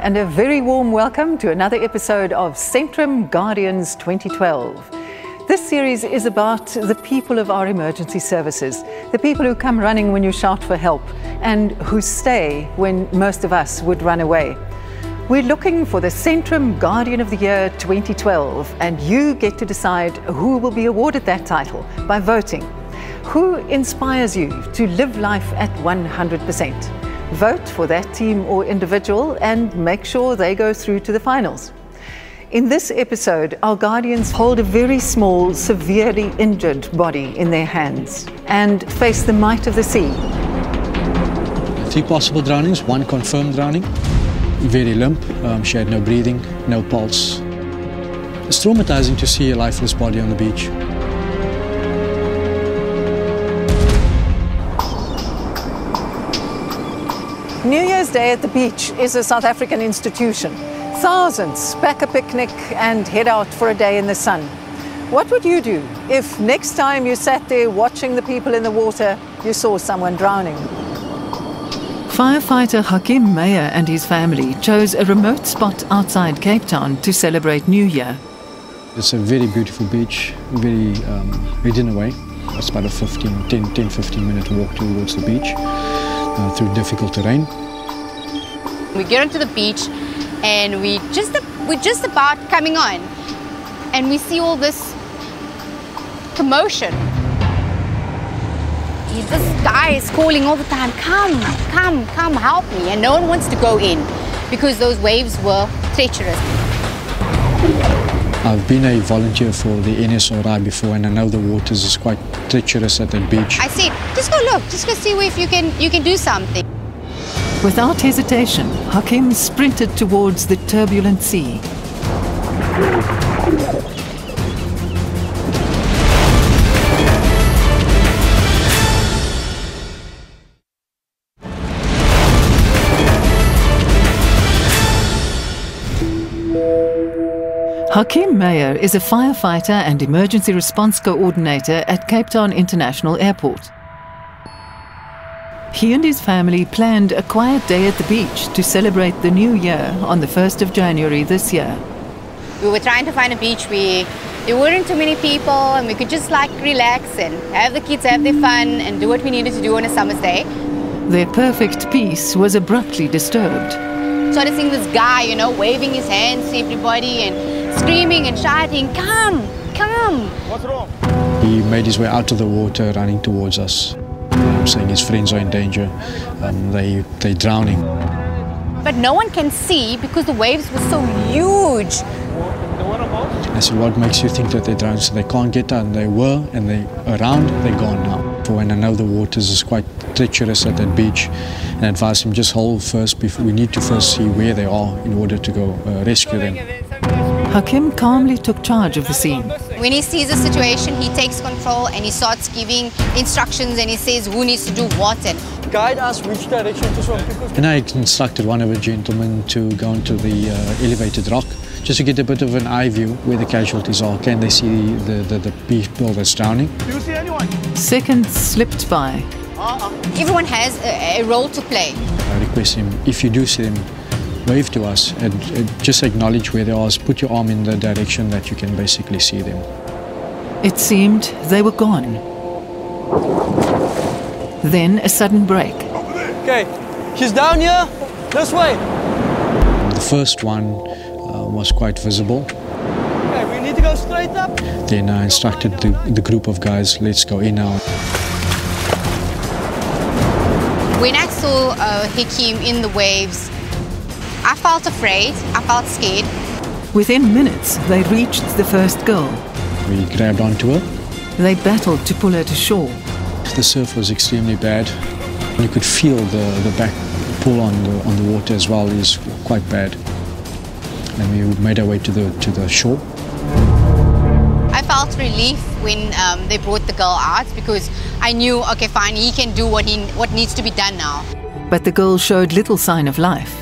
and a very warm welcome to another episode of Centrum Guardians 2012. This series is about the people of our emergency services, the people who come running when you shout for help and who stay when most of us would run away. We're looking for the Centrum Guardian of the Year 2012, and you get to decide who will be awarded that title by voting. Who inspires you to live life at 100%? Vote for that team or individual and make sure they go through to the finals. In this episode, our guardians hold a very small, severely injured body in their hands and face the might of the sea. 3 possible drownings, 1 confirmed drowning. Very limp, she had no breathing, no pulse. It's traumatizing to see a lifeless body on the beach. New Year's Day at the beach is a South African institution. Thousands pack a picnic and head out for a day in the sun. What would you do if next time you sat there watching the people in the water, you saw someone drowning? Firefighter Hakim Meyer and his family chose a remote spot outside Cape Town to celebrate New Year. It's a very beautiful beach, very hidden away. It's about a 10-15 minute walk towards the beach through difficult terrain. We get onto the beach and we're just about coming on, and we see all this commotion. This guy is calling all the time, come, help me. And no one wants to go in because those waves were treacherous. I've been a volunteer for the NSRI before, and I know the waters is quite treacherous at that beach. I said, just go look, just go see if you can do something. Without hesitation, Hakim sprinted towards the turbulent sea. Hakim Meyer is a firefighter and emergency response coordinator at Cape Town International Airport. He and his family planned a quiet day at the beach to celebrate the new year on the 1st of January this year. We were trying to find a beach where there weren't too many people and we could just like relax and have the kids have their fun and do what we needed to do on a summer's day. Their perfect peace was abruptly disturbed. Started seeing this guy, you know, waving his hands to everybody and screaming and shouting, come! What's wrong? He made his way out of the water, running towards us, saying his friends are in danger, they're drowning. But no one can see because the waves were so huge. I said, what makes you think that they're drowning? So they can't get out, and they were, and they're gone now. And I know the waters is quite treacherous at that beach, and I advised him just hold first, we need to first see where they are in order to go rescue them. Hakim calmly took charge of the scene. When he sees a situation, he takes control and he starts giving instructions and he says who needs to do what and Guide us which direction to swim. And I instructed one of the gentlemen to go into the elevated rock just to get a bit of an eye view where the casualties are. Can they see the people that's drowning? Do you see anyone? Seconds slipped by. everyone has a role to play. I request him, if you do see them, wave to us and just acknowledge where they are. Put your arm in the direction that you can basically see them. It seemed they were gone. Then a sudden break. Okay, she's down here. This way. The first one was quite visible. Okay, we need to go straight up. Then I instructed the group of guys, let's go in now. When I saw Hakim in the waves, I felt afraid, I felt scared. Within minutes, they reached the first girl. We grabbed onto her. They battled to pull her to shore. The surf was extremely bad. You could feel the back pull on the water as well is quite bad. And we made our way to the shore. I felt relief when they brought the girl out because I knew, okay, fine, he can do what needs to be done now. But the girl showed little sign of life.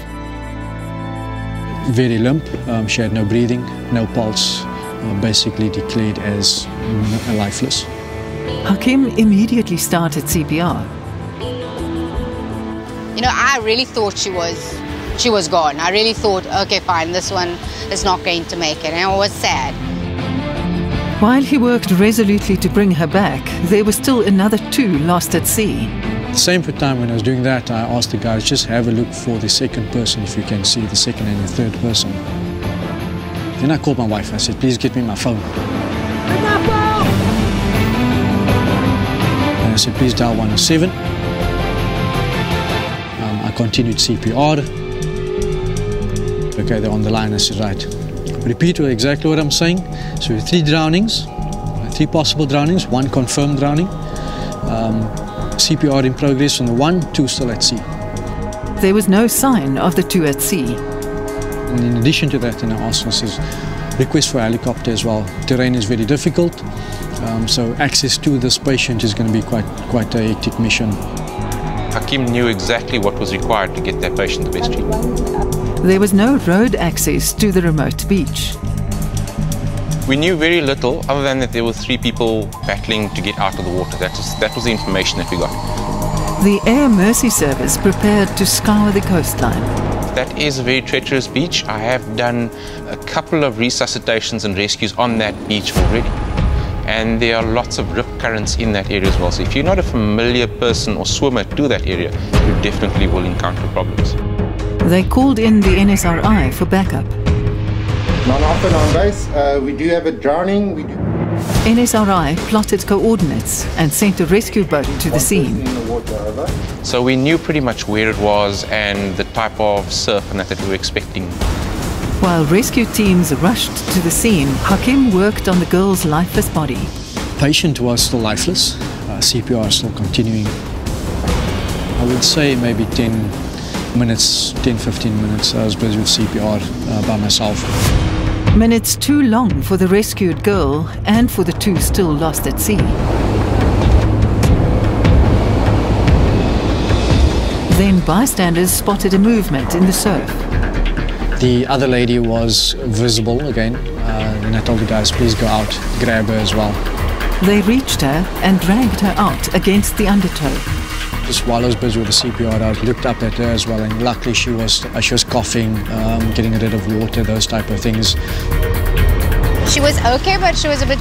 Very limp. She had no breathing, no pulse. Basically declared as lifeless. Hakim immediately started CPR. You know, I really thought she was she was gone. I really thought, okay, fine, this one is not going to make it, and I was sad. While he worked resolutely to bring her back, there were still another 2 lost at sea. At the same time when I was doing that, I asked the guys, just have a look for the second person, if you can see the second and the third person. Then I called my wife. I said, please get me my phone. Get my phone! And I said, please dial 107. I continued CPR. Okay, they're on the line. I said, right. Repeat exactly what I'm saying. So 3 drownings, 3 possible drownings, 1 confirmed drowning. CPR in progress on the 1, 2 still at sea. There was no sign of the 2 at sea. And in addition to that, I asked us request for a helicopter as well. Terrain is very difficult, so access to this patient is going to be quite a hectic mission. Hakim knew exactly what was required to get that patient the best treatment. There was no road access to the remote beach. We knew very little other than that there were 3 people battling to get out of the water. That was the information that we got. The Air Mercy Service prepared to scour the coastline. That is a very treacherous beach. I have done a couple of resuscitations and rescues on that beach already. And there are lots of rip currents in that area as well. So if you're not a familiar person or swimmer to that area, you definitely will encounter problems. They called in the NSRI for backup. Non-off and on base. We do have a drowning. NSRI plotted coordinates and sent a rescue boat to the scene. So we knew pretty much where it was and the type of surf and that we were expecting. While rescue teams rushed to the scene, Hakim worked on the girl's lifeless body. Patient was still lifeless. CPR still continuing. I would say maybe 10 minutes, 10-15 minutes. I was busy with CPR by myself. Minutes too long for the rescued girl and for the 2 still lost at sea. Then bystanders spotted a movement in the surf. The other lady was visible again, and I told the guys, please go out, grab her as well. They reached her and dragged her out against the undertow. Just while I was busy with the CPR, I looked up at her as well, and luckily she was coughing, getting rid of water, those type of things. She was okay, but she was a bit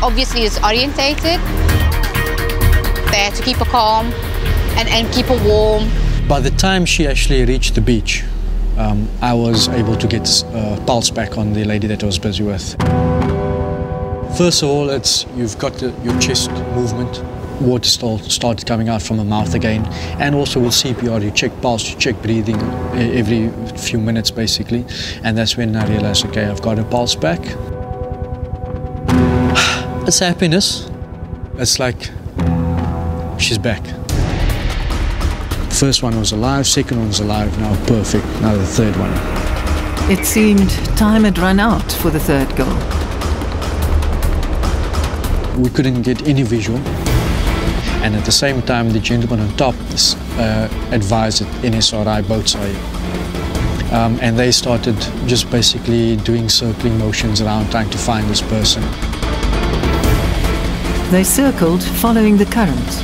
obviously disorientated. They had to keep her calm and keep her warm. By the time she actually reached the beach, I was able to get pulse back on the lady that I was busy with. First of all, you've got your chest movement. Water started coming out from her mouth again. And also with CPR, you check pulse, you check breathing every few minutes basically. And that's when I realized, okay, I've got her pulse back. It's happiness. It's like, she's back. First one was alive, second one was alive, now perfect, now the third one. It seemed time had run out for the 3rd girl. We couldn't get any visual, and at the same time the gentleman on top advised that NSRI boats are here. And they started just basically doing circling motions around trying to find this person. They circled following the current.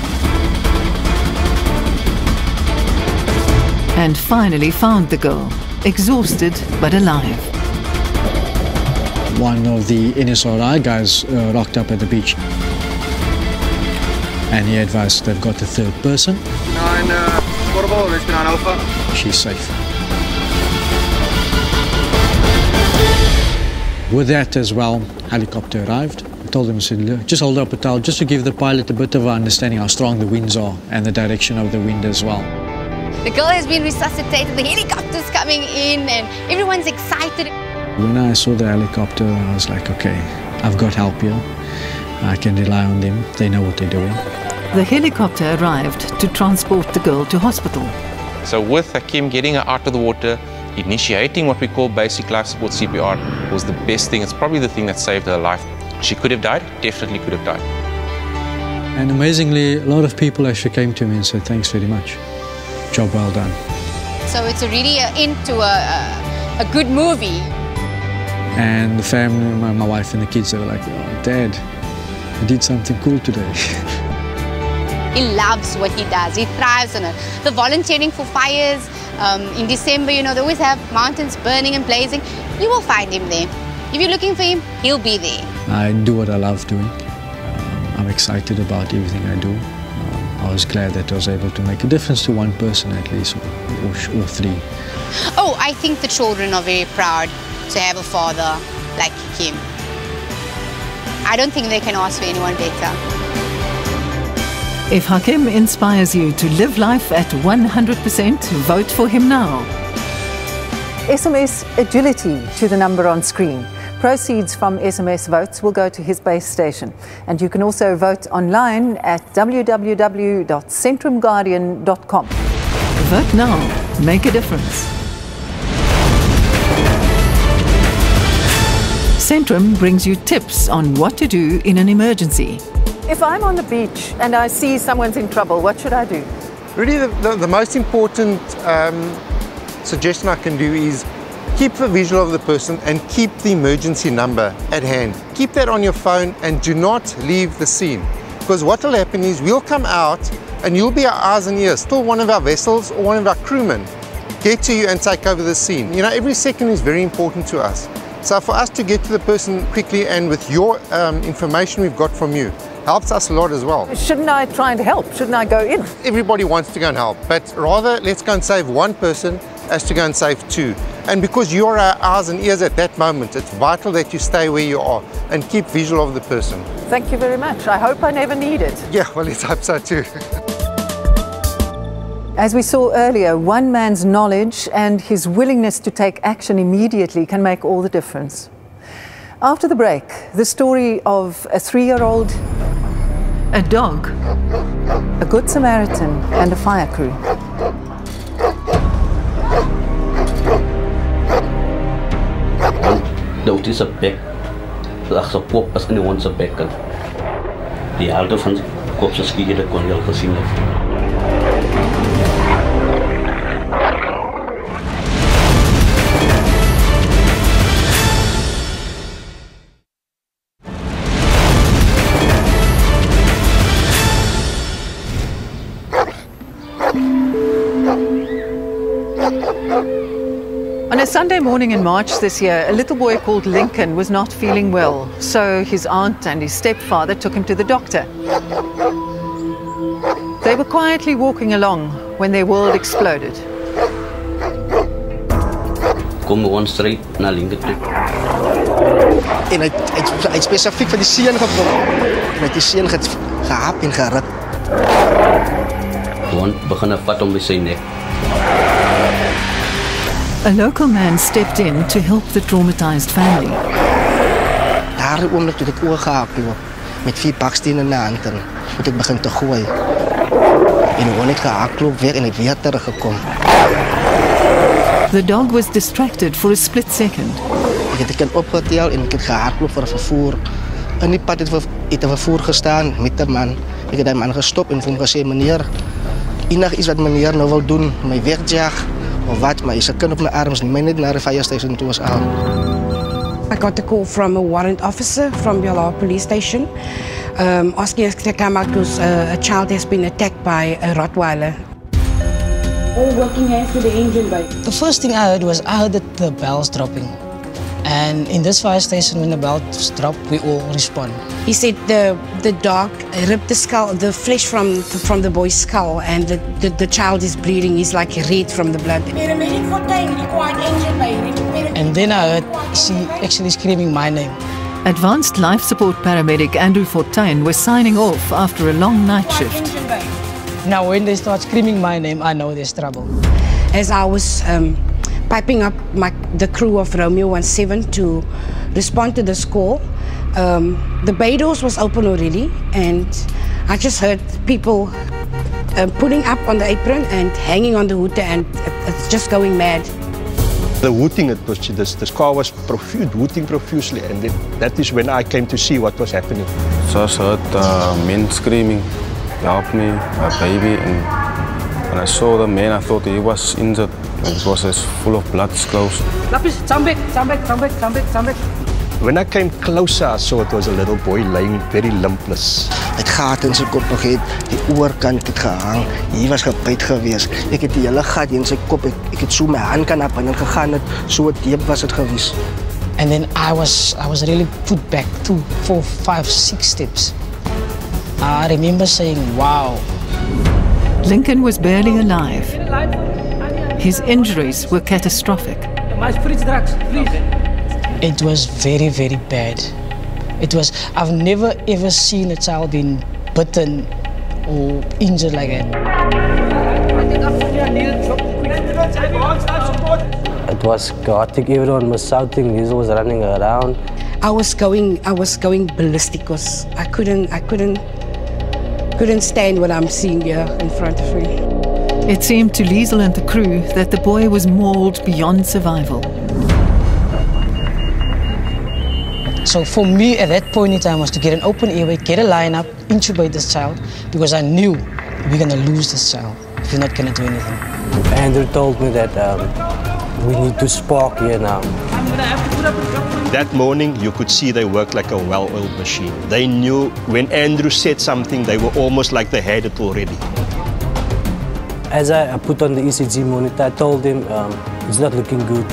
And finally found the girl, exhausted but alive. One of the NSRI guys rocked up at the beach, and he advised they've got the 3rd person. 9 portable, rescue 9 Alpha. She's safe. With that as well, helicopter arrived. I told them, I said, look, just hold up a towel, just to give the pilot a bit of an understanding how strong the winds are and the direction of the wind as well. The girl has been resuscitated, the helicopter's coming in, and everyone's excited. When I saw the helicopter, I was like, okay, I've got help here. I can rely on them. They know what they're doing. The helicopter arrived to transport the girl to hospital. So with Hakim getting her out of the water, initiating what we call basic life support CPR was the best thing. It's probably the thing that saved her life. She could have died, definitely could have died. And amazingly, a lot of people actually came to me and said, thanks very much. Job well done. So it's really into a good movie. And the family, my wife and the kids, they were like, oh, Dad, you did something cool today. He loves what he does. He thrives on it. The volunteering for fires, In December, you know, they always have mountains burning and blazing. You will find him there. If you're looking for him, he'll be there. I do what I love doing. I'm excited about everything I do. I was glad that I was able to make a difference to one person at least, or three. Oh, I think the children are very proud to have a father like him. I don't think they can ask for anyone better. If Hakim inspires you to live life at 100%, vote for him now. SMS agility to the number on screen. Proceeds from SMS votes will go to his base station. And you can also vote online at www.centrumguardian.com. Vote now. Make a difference. Centrum brings you tips on what to do in an emergency. If I'm on the beach and I see someone's in trouble, what should I do? Really, the most important suggestion I can do is keep the visual of the person and keep the emergency number at hand. Keep that on your phone and do not leave the scene. Because what will happen is we'll come out and you'll be our eyes and ears. Still one of our vessels or one of our crewmen get to you and take over the scene. You know, every second is very important to us. So for us to get to the person quickly and with your information we've got from you, helps us a lot as well. Shouldn't I try and help? Shouldn't I go in? Everybody wants to go and help, but rather let's go and save one person as to go and save two. And because you're our eyes and ears at that moment, it's vital that you stay where you are and keep visual of the person. Thank you very much. I hope I never need it. Yeah, well, let's hope so too. As we saw earlier, one man's knowledge and his willingness to take action immediately can make all the difference. After the break, the story of a 3-year-old, a dog, a good Samaritan and a fire crew. Dood is 'n bek. Ag se kop as in die hond se bek. Die helfte van sy kop se skiere kon jy al gesien het. On a Sunday morning in March this year, a little boy called Lincoln was not feeling well, so his aunt and his stepfather took him to the doctor. They were quietly walking along when their world exploded. Kom gewoon straight na Lincoln toe. En hy spesifiek vir die seun gekom. En hy het die seun gehap en geruk. Gewoon begin vat om by sy nek. A local man stepped in to help the traumatized family. Daar oomblik toe ek oor gehardloop met 4 bakstene in die hand en moet ek begin te gooi. En hy het gehardloop weer en hy het weer teruggekom. The dog was distracted for a split second. Ek het die kind opgetel en ek het gehardloop vir 'n vervoer. In die pad het 'n vervoer gestaan met 'n man. Ek het die man gestop en vir hom gesê, meneer, enig iets wat meneer nou wil doen, my wegjag of wat, maar is 'n kind op my arms, nie my net na die fire station toe was aan. I got a call from a warrant officer from Yala police station asking us to come out because a child has been attacked by a Rottweiler. All working hands to the engine bay. The first thing I heard was the bells dropping. And in this fire station, when the bells drop, we all respond. He said the dog ripped the skull, the flesh from the boy's skull, and the child is bleeding. He's like red from the blood. Paramedic for time, required engine bay. And then I heard she actually screaming my name. Advanced life support paramedic Andrew Fortuin was signing off after a long night shift. Now when they start screaming my name, I know there's trouble. As I was piping up the crew of Romeo 17 to respond to this call, the bay doors was open already, and I just heard people pulling up on the apron and hanging on the hooter, and it's just going mad. The hooting, this car was hooting profusely, and that is when I came to see what was happening. So I heard men screaming, help me, my baby, and when I saw the man, I thought he was injured. It was full of blood, close. Lapis, jump back. When I came closer, I saw it was a little boy lying very limpless. Het gat in sy kop gehad, die oorkant het gehang. Hier was gebyt gewees. Ek het die hele gat in sy kop. Ek het so my hand kan op en gegaan het, so diep was het gewees. And then I was really put back 2, 4, 5, 6 steps. I remember saying, wow. Lincoln was barely alive. His injuries were catastrophic. It was very, very bad. I've never ever seen a child being bitten or injured like that. It was chaotic, everyone was shouting, Liesl was running around. I was going ballistic because I couldn't stand what I'm seeing here in front of me. It seemed to Liesl and the crew that the boy was mauled beyond survival. So for me at that point in time was to get an open airway, get a lineup, intubate this child, because I knew we're going to lose this child if we're not going to do anything. Andrew told me that we need to spark here now. That morning, you could see they worked like a well-oiled machine. They knew when Andrew said something, they were almost like they had it already. As I put on the ECG monitor, I told him it's not looking good.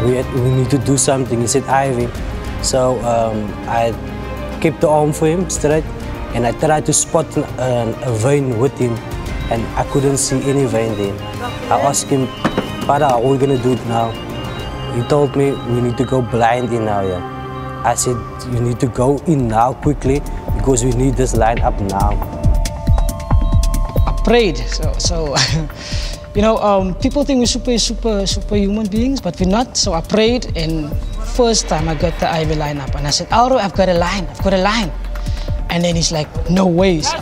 We need to do something. He said IV. So I kept the arm for him straight, and I tried to spot a vein with him, and I couldn't see any vein there. I asked him, "Para, what are we gonna do now?" He told me we need to go blind in now. Yeah. I said, "You need to go in now quickly because we need this line up now." I prayed. So you know, people think we're super human beings, but we're not. So I prayed, and first time I got the IV line up, and I said, "Alro, I've got a line." And then he's like, "No ways."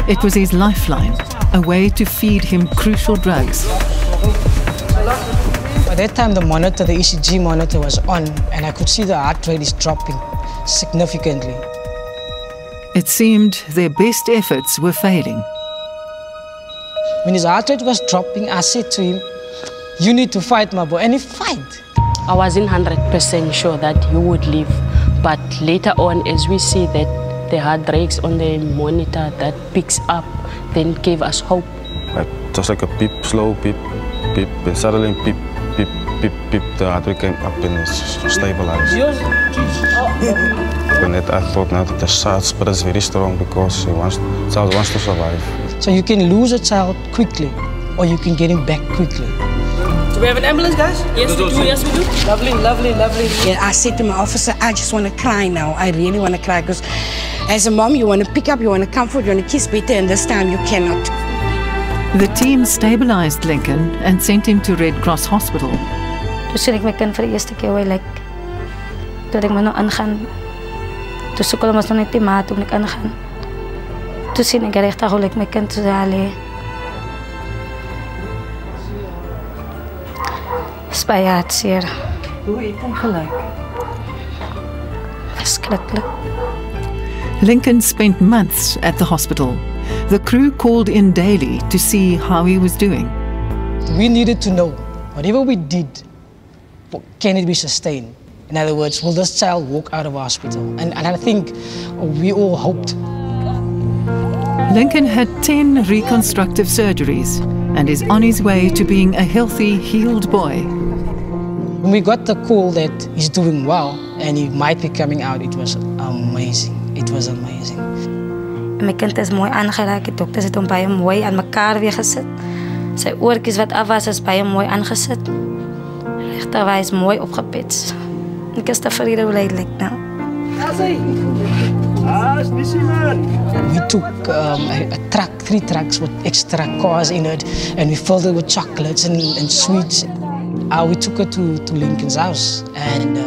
It was his lifeline, a way to feed him crucial drugs. By that time, the ECG monitor was on, and I could see the heart rate is dropping significantly. It seemed their best efforts were failing. When his heart rate was dropping, I said to him, "You need to fight, my boy," and he fight. I wasn't 100% sure that he would live, but later on, as we see that the heart rates on the monitor that picks up, then gave us hope. Just like a beep, slow beep, beep, and suddenly beep, beep, beep, beep, the heart rate came up and it's stabilized. And I thought now that the child spirit is very strong because the child wants to survive. So you can lose a child quickly, or you can get him back quickly. Do we have an ambulance, guys? Yes, we do. Yes, we do. Lovely, lovely, lovely. Yeah, I said to my officer, I just want to cry now. I really want to cry because as a mom, you want to pick up, you want to comfort, you want to kiss better, and this time you cannot. The team stabilized Lincoln and sent him to Red Cross Hospital. Toen sien ik mijn kind voor de eerste keer weer, toen ik me nog aangaan. Toen zoek ik nog niet die maat toen ik aangaan. Toen zie ik echt hoe ik mijn kind te halen. Spijt hartzeer. Hoe heet hem gelijk? Verschrikkelijk. Lincoln spent months at the hospital. The crew called in daily to see how he was doing. We needed to know, whatever we did, can it be sustained? In other words, will this child walk out of hospital? And I think we all hoped. Lincoln had 10 reconstructive surgeries and is on his way to being a healthy, healed boy. When we got the call that he's doing well and he might be coming out, it was amazing. It was amazing. Mijn kind is mooi aangeraakt. De dokters het hom baie mooi aan mekaar weer gesit. Sy oortjies wat af was, is baie mooi aangesit. Regterwys mooi opgepits. Ek is te vrede hoe hy lyk nou. We took a truck, 3 trucks with extra cars in it, and we filled it with chocolates and sweets. We took it to Lincoln's house, and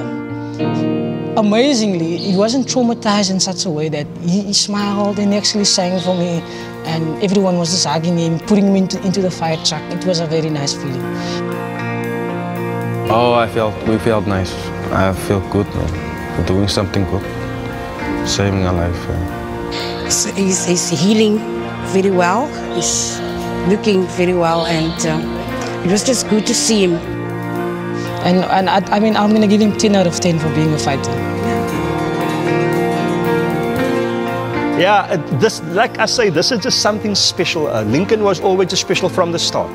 amazingly, he wasn't traumatized in such a way that he smiled and actually sang for me, and everyone was just hugging him, putting him into the fire truck. It was a very nice feeling. Oh, we felt nice. I feel good for doing something good, saving a life. He's healing very well. He's looking very well, and it was just good to see him. And I mean, I'm going to give him 10 out of 10 for being a fighter. Yeah, this, like I say, this is just something special. Lincoln was always just special from the start.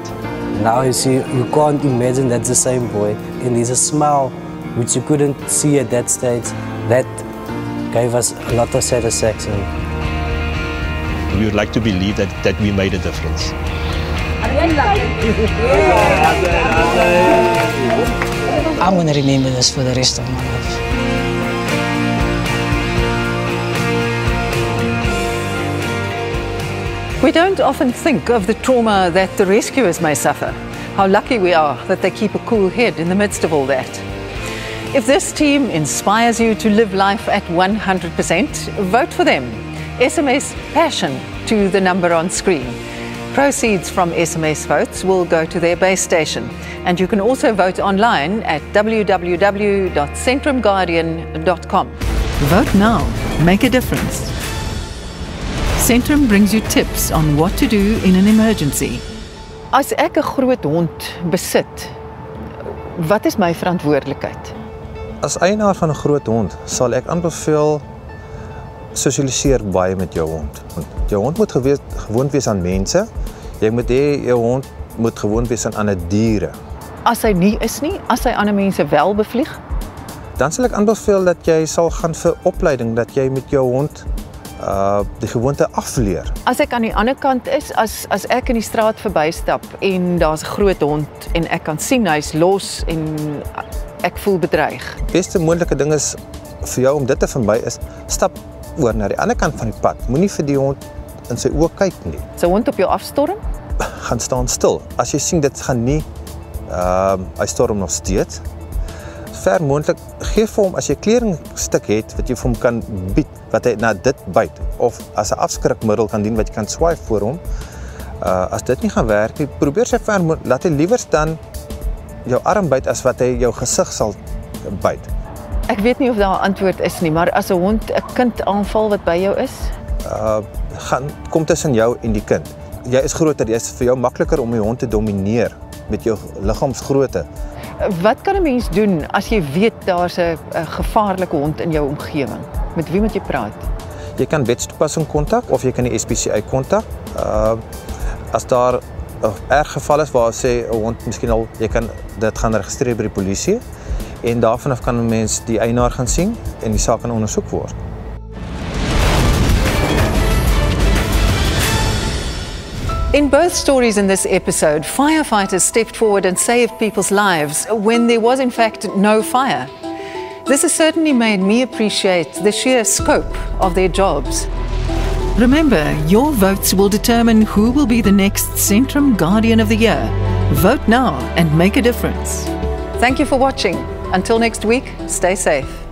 Now you see, you can't imagine that's the same boy. And there's a smile which you couldn't see at that stage. That gave us a lot of satisfaction. We would like to believe that we made a difference. I'm going to remember this for the rest of my life. We don't often think of the trauma that the rescuers may suffer. How lucky we are that they keep a cool head in the midst of all that. If this team inspires you to live life at 100%, vote for them. SMS PASSION to the number on screen. Proceeds from SMS votes will go to their base station. And you can also vote online at www.centrumguardian.com. Vote now. Make a difference. Centrum brings you tips on what to do in an emergency. As ek 'n groot hond besit, wat is my verantwoordelikheid? As eienaar van 'n groot hond, sal ek aanbeveel sosialiseer baie met jou hond. Jou hond moet gewoond wees aan mense. Jy moet hê jou hond moet gewoond wees aan ander diere. As hy nie is nie, as hy ander mense wel bevlieg, dan sal ek aanbeveel dat jy sal gaan vir opleiding, dat jy met jou hond die gewoonte afleer. As ek aan die ander kant is, as ek in die straat verbystap en daar's 'n groot hond en ek kan sien hy's los en ek voel bedreig. Die beste moontlike ding is vir jou om dit te vermy is, stap oor na die ander kant van die pad. Moenie vir die hond in sy oë kyk nie. Sy hond op jou afstorm? Gaan staan stil. As jy sien dit gaan nie, hy storm nog steeds. Ver moontlik, gee vir hom as jy 'n kleringstuk het wat jy vir hom kan bied, wat hy na dit byt, of as 'n afskrikmiddel kan dien wat jy kan swaai voor hom. As dit nie gaan werk nie, probeer sy ver moontlik, laat hy liewer dan jou arm byt as wat hy jou gesig sal byt. Ek weet nie of daar 'n antwoord is nie, maar as 'n hond 'n kind aanval wat by jou is, kom tussen jou en die kind. Jy is groter, dit is vir jou makliker om die hond te domineer met jou liggaamsgrootte. Wat kan 'n mens doen as jy weet daar's 'n gevaarlike hond in jou omgewing? Met wie moet jy praat? Jy kan wetstoepassing kontak of jy kan die SPCA kontak. As daar 'n erg geval is waar sê 'n hond miskien al, jy kan dit gaan registreer by die polisie en daarvan af kan 'n mens die eienaar gaan sien en die saak kan ondersoek word. In both stories in this episode, firefighters stepped forward and saved people's lives when there was in fact no fire. This has certainly made me appreciate the sheer scope of their jobs. Remember, your votes will determine who will be the next Centrum Guardian of the Year. Vote now and make a difference. Thank you for watching. Until next week, stay safe.